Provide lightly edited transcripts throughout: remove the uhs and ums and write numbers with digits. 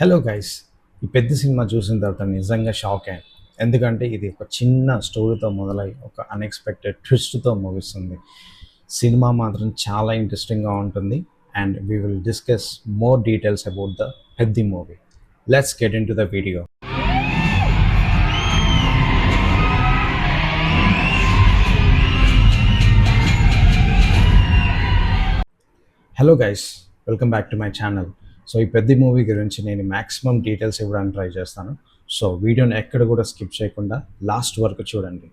Hello guys, ఈ పెద్ద cinema చూసిన తర్వాత నిజంగా షాక్ అయ్యాను. ఎందుకంటే ఇది ఒక చిన్న స్టోరీతో మొదలై ఒక అన్ఎక్స్పెక్టెడ్ ట్విస్ట్తో ముగుస్తుంది. సినిమా మాత్రం చాలా ఇంట్రెస్టింగ్గా ఉంటుంది and we will discuss more details about the Peddi movie. Let's get in to the video. Hello guys, welcome back to my channel. So ఈ పెద్ద మూవీ గురించి నేను మ్యాక్సిమం డీటెయిల్స్ ఇవ్వడానికి ట్రై చేస్తాను. సో వీడియోని ఎక్కడ కూడా స్కిప్ చేయకుండా లాస్ట్ వరకు చూడండి.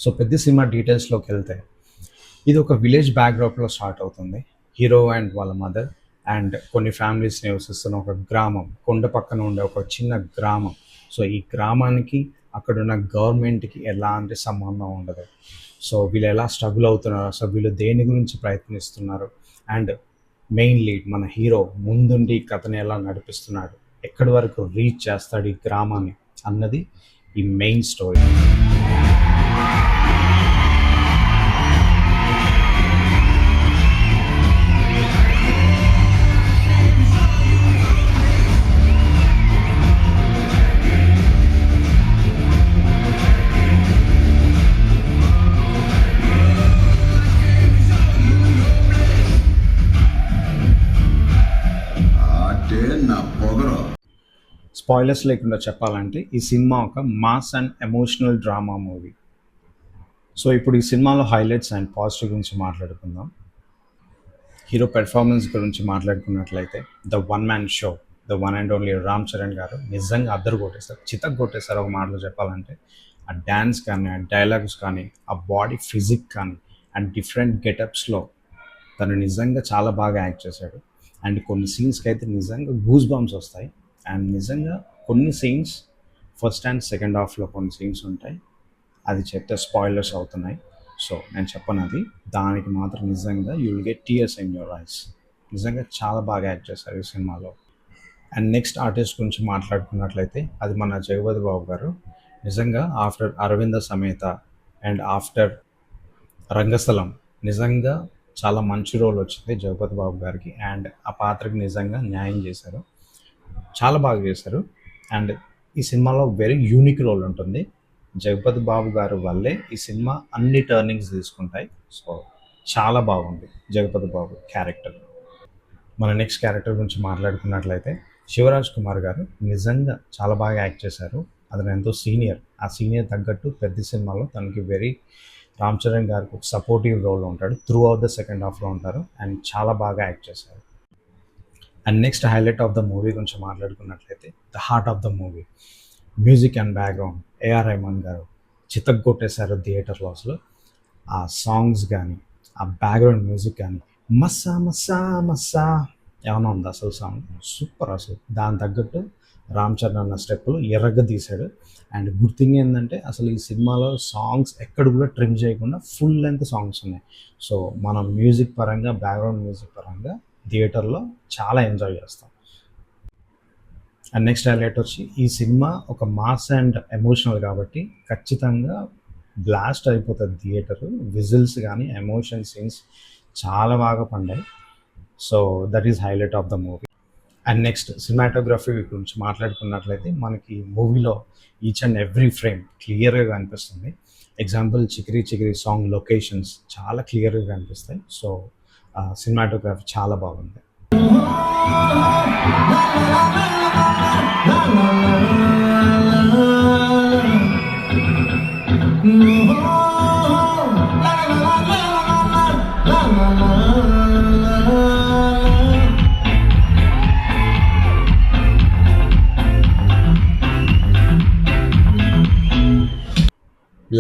సో పెద్ద సినిమా డీటెయిల్స్లోకి వెళ్తే ఇది ఒక విలేజ్ బ్యాక్డ్రాప్లో స్టార్ట్ అవుతుంది. హీరో అండ్ వాళ్ళ మదర్ అండ్ కొన్ని ఫ్యామిలీస్ నివసిస్తున్న ఒక గ్రామం, కొండ పక్కన ఉండే ఒక చిన్న గ్రామం. సో ఈ గ్రామానికి అక్కడున్న గవర్నమెంట్కి ఎలాంటి సంబంధం ఉండదు. సో వీళ్ళు ఎలా స్ట్రగుల్ అవుతున్నారు, అసలు వీళ్ళు దేని గురించి ప్రయత్నిస్తున్నారు, అండ్ మెయిన్ లీడ్ మన హీరో ముందుండి కథని ఎలా నడిపిస్తున్నాడు, ఎక్కడి వరకు రీచ్ చేస్తాడు ఈ గ్రామాన్ని అన్నది ఈ మెయిన్ స్టోరీ. స్పాయిలర్స్ లేకుండా చెప్పాలంటే ఈ సినిమా ఒక mass and emotional drama movie. So ఇప్పుడు ఈ సినిమాలో హైలైట్స్ అండ్ పాజిటివ్ గురించి మాట్లాడుకుందాం. హీరో పెర్ఫార్మెన్స్ గురించి మాట్లాడుకున్నట్లయితే the one man show, the one and only Ram Charan గారు నిజంగా అద్దరు కొట్టేస్తారు, చితక్ కొట్టేస్తారు. ఒక మాటలో చెప్పాలంటే ఆ డ్యాన్స్ కానీ, ఆ డైలాగ్స్ కానీ, ఆ బాడీ ఫిజిక్ కానీ అండ్ డిఫరెంట్ గెటప్స్లో తను నిజంగా చాలా బాగా యాక్ట్ చేశాడు. అండ్ కొన్ని సీన్స్కి అయితే నిజంగా గూస్ బంప్స్ వస్తాయి. అండ్ నిజంగా కొన్ని సీన్స్ ఫస్ట్ అండ్ సెకండ్ హాఫ్లో కొన్ని సీన్స్ ఉంటాయి, అది చెప్తే స్పాయిలర్స్ అవుతున్నాయి. సో నేను చెప్పను అది, దానికి మాత్రం నిజంగా you will get tears in your eyes. నిజంగా చాలా బాగా యాక్ట్ చేశారు ఈ సినిమాలో. అండ్ నెక్స్ట్ ఆర్టిస్ట్ గురించి మాట్లాడుకున్నట్లయితే అది మన జగపతి బాబు గారు. నిజంగా after Aravinda Sametha and after రంగస్థలం నిజంగా చాలా మంచి రోల్ వచ్చింది జగపతి బాబు గారికి. అండ్ ఆ పాత్రకి నిజంగా న్యాయం చేశారు, చాలా బాగా చేశారు. అండ్ ఈ సినిమాలో వెరీ యూనిక్ రోల్ ఉంటుంది. జగపతి బాబు గారు వల్లే ఈ సినిమా అన్ని టర్నింగ్స్ తీసుకుంటాయి. సో చాలా బాగుంది జగపతి బాబు క్యారెక్టర్. మన నెక్స్ట్ క్యారెక్టర్ గురించి మాట్లాడుకున్నట్లయితే శివరాజ్ కుమార్ గారు నిజంగా చాలా బాగా యాక్ట్ చేశారు. అతను ఎంతో సీనియర్, ఆ సీనియర్ తగ్గట్టు పెద్ద సినిమాలో తనకి వెరీ రామ్ చరణ్ గారికి ఒక సపోర్టివ్ రోల్ ఉంటాడు, త్రూ అవుట్ ద సెకండ్ హాఫ్లో ఉంటారు అండ్ చాలా బాగా యాక్ట్ చేశారు. And next highlight of the movie గురించి మాట్లాడుకున్నట్లయితే the heart of the movie, music and background. AR Rahman గారు చితక్ కొట్టేశారు థియేటర్లో. అసలు ఆ సాంగ్స్ కానీ, ఆ బ్యాక్గ్రౌండ్ మ్యూజిక్ కానీ, మస్సా మస్సా మస్సా ఏమైనా ఉంది అసలు సాంగ్ సూపర్. అసలు దాని తగ్గట్టు రామ్ చరణ్ అన్న స్టెప్పులు ఎర్రగా తీశాడు. అండ్ గుడ్ థింగ్ ఏంటంటే అసలు ఈ సినిమాలో సాంగ్స్ ఎక్కడ కూడా ట్రిమ్ చేయకుండా ఫుల్ లెంత్ సాంగ్స్ ఉన్నాయి. సో మనం మ్యూజిక్ పరంగా, బ్యాక్గ్రౌండ్ మ్యూజిక్ పరంగా థియేటర్లో చాలా ఎంజాయ్ చేస్తాం. అండ్ నెక్స్ట్ హైలైట్ వచ్చి ఈ సినిమా ఒక మాస్ అండ్ ఎమోషనల్ కాబట్టి ఖచ్చితంగా బ్లాస్ట్ అయిపోతుంది థియేటర్. విజిల్స్ కానీ, ఎమోషన్ సీన్స్ చాలా బాగా పండాయి. So that is highlight of the movie. And next cinematography గురించి మాట్లాడుకున్నట్లయితే మనకి మూవీలో ఈచ్ అండ్ ఎవ్రీ ఫ్రేమ్ క్లియర్గా కనిపిస్తుంది. Example Chikiri Chikiri song locations చాలా క్లియర్గా కనిపిస్తాయి. సో సినిమాటోగ్రఫీ చాలా బాగుంది.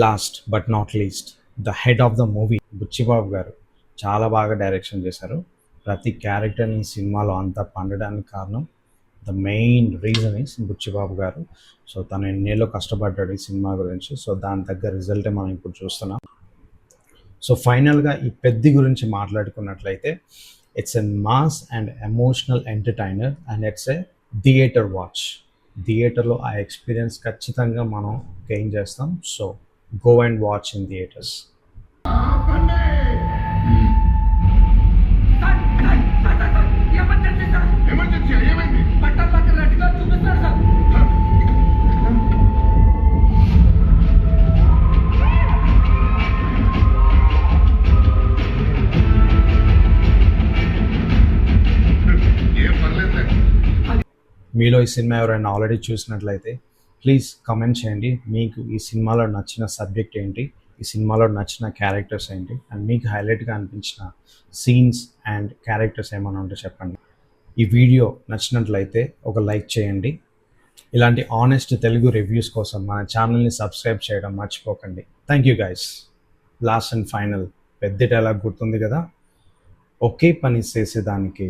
Last but not least, the head of the movie Buchibabu garu చాలా బాగా డైరెక్షన్ చేశారు. ప్రతి క్యారెక్టర్ని ఈ సినిమాలో అంతా పండడానికి కారణం the main reason is Buchibabu garu. So తను ఎన్నేళ్ళు కష్టపడ్డాడు ఈ సినిమా గురించి. సో దాని తగ్గ రిజల్టే మనం ఇప్పుడు చూస్తున్నాం. సో ఫైనల్గా ఈ పెద్ది గురించి మాట్లాడుకున్నట్లయితే it's a mass and emotional entertainer and it's a theatre watch. థియేటర్లో ఆ ఎక్స్పీరియన్స్ ఖచ్చితంగా మనం గెయిన్ చేస్తాం. So go and watch in theatres. Emergency ఏమైంది? ఏం పర్లేదు. మీలో ఈ సినిమా ఎవరైనా ఆల్రెడీ చూసినట్లయితే ప్లీజ్ కమెంట్ చేయండి. మీకు ఈ సినిమాలో నచ్చిన సబ్జెక్ట్ ఏంటి, ఈ సినిమాలో నచ్చిన క్యారెక్టర్స్ ఏంటి, అండ్ మీకు హైలైట్గా అనిపించిన సీన్స్ అండ్ క్యారెక్టర్స్ ఏమైనా ఉంటే చెప్పండి. ఈ వీడియో నచ్చినట్లయితే ఒక లైక్ చేయండి. ఇలాంటి ఆనెస్ట్ తెలుగు రివ్యూస్ కోసం మన ఛానల్ని సబ్స్క్రైబ్ చేయడం మర్చిపోకండి. Thank you guys. Last and final పెద్ద డైలాగ్ గుర్తుంది కదా, ఒకే పని చేసేదానికి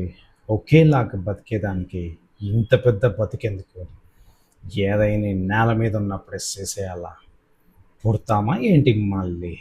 ఒకేలాగా బతికేదానికి ఇంత పెద్ద బతికెందుకు, ఏదైనా నేల మీద ఉన్నప్పుడే చేసేయాలా, పుడతామా ఏంటి మళ్ళీ.